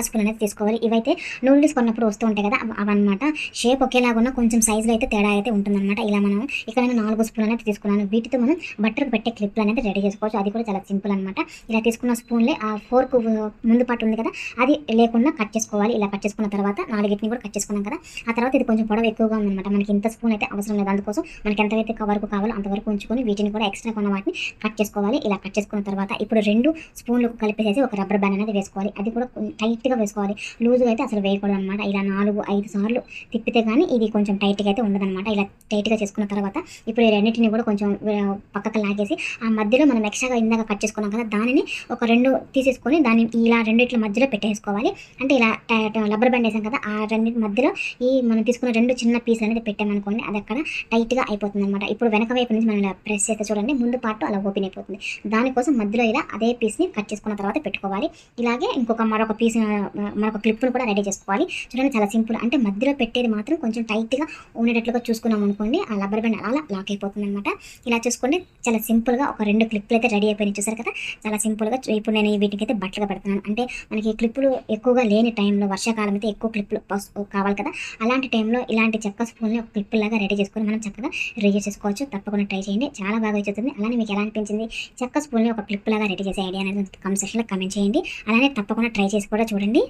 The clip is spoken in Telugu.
స్పూన్ అనేది తీసుకోవాలి. ఇవైతే నూడిల్స్ కొన్నప్పుడు వస్తూ ఉంటాయి కదా, అవన్నమాట. షేప్ ఒకేలాగా ఉన్న కొంచెం సైజులో అయితే తేడా అయితే ఉంటుందన్నమాట. ఇలా మనం ఇక్కడ నేను 4 స్పూన్లు అనేది తీసుకున్నాను. వీటితో మనం బట్టర్కి పెట్టే క్లిప్లు అనేది రెడీ చేసుకోవచ్చు. అది కూడా చాలా సింపుల్ అనమాట. ఇలా తీసుకున్న స్పూన్లే ఆ ఫోర్క్ ముందు పాటు ఉంది కదా, అది లేకుండా కట్ చేసుకోవాలి. ఇలా కట్ చేసుకున్న తర్వాత 4 కూడా కట్ చేసుకున్నాం కదా, ఆ తర్వాత ఇది కొంచెం పొడవు ఎక్కువగా ఉందన్నమాట. మనకి ఇంత స్పూన్ అయితే అవసరం లేదు. అందుకోసం మనకి ఎంతవైతే వరకు కావాలో అంతవరకు ఉంచుకొని వీటిని కూడా ఎక్స్ట్రా కొన్న వాటిని కట్ చేసుకోవాలి. ఇలా కట్ చేసుకున్న తర్వాత ఇప్పుడు 2 స్పూన్లు కలిపేసేసి ఒక రబ్బర్ బ్యాండ్ అనేది వేసుకోవాలి. అది కూడా టైట్గా వేసుకోవాలి. లూజ్గా అయితే అసలు వేయకూడదు అనమాట. ఇలా 4-5 సార్లు తిప్పితే కానీ ఇది కొంచెం టైట్గా అయితే ఉండదన్నమాట. ఇలా టైట్గా చేసుకున్న తర్వాత ఇప్పుడు ఈ రెండింటిని కూడా కొంచెం పక్కకు లాగేసి ఆ మధ్యలో మనం ఎక్స్ట్రాగా ఇందాక కట్ చేసుకున్నాం కదా, దానిని ఒక 2 తీసేసుకొని దాన్ని ఇలా రెండిట్ల మధ్యలో పెట్టేసుకోవాలి. అంటే ఇలా రబ్బర్ బ్యాండ్ వేసాం కదా, ఆ రెండింటి మధ్యలో ఈ మనం తీసుకున్న 2 చిన్న పీసులు అనేది పెట్టామనుకోండి, అది అక్కడ టైట్గా అయిపోతుంది అనమాట. ఇప్పుడు వెనక వైపు నుంచి మనం ఇలా ప్రెస్ చేస్తే చూడండి, ముందు పార్ట్ అలా ఓపెన్ అయిపోతుంది. దానికోసం మధ్యలో ఇలా అదే పీస్ని కట్ చేసుకున్న తర్వాత పెట్టుకోవాలి. ఇలాగే మరొక పీస్ మరొక క్లిప్ను కూడా రెడీ చేసుకోవాలి. చూడండి, చాలా సింపుల్. అంటే మధ్యలో పెట్టేది మాత్రం కొంచెం టైట్గా ఉండేటట్లుగా చూసుకున్నాం అనుకోండి, ఆ రబ్బర్ బ్యాండ్ అలా లాక్ అయిపోతుంది అనమాట. ఇలా చూసుకోండి, చాలా సింపుల్గా ఒక 2 క్లిప్లు అయితే రెడీ అయిపోయినాయి. చూసారు కదా, చాలా సింపుల్గా. ఇప్పుడు నేను వీటికి అయితే బట్టలుగా పెడుతున్నాను. అంటే మనకి క్లిప్పులు ఎక్కువగా లేని టైంలో, వర్షాకాలం అయితే ఎక్కువ క్లిప్పులు కావాలి కదా, అలాంటి టైంలో ఇలాంటి చెక్క స్పూన్ని ఒక క్లిప్పులాగా రెడీ చేసుకొని మనం చక్కగా రీయూజ్ చేసుకోవచ్చు. తప్పకుండా ట్రై చేయండి, చాలా బాగా వచ్చేస్తుంది. అలానే మీకు ఎలా అనిపించింది చెక్క స్పూన్ని ఒక క్లిప్పులాగా రెడీ చేసే ఐడియా అనేది కామెంట్ సెక్షన్లో కామెంట్ చేయండి. అలానే తప్పకుండా ట్రై చేసి కూడా చూడండి.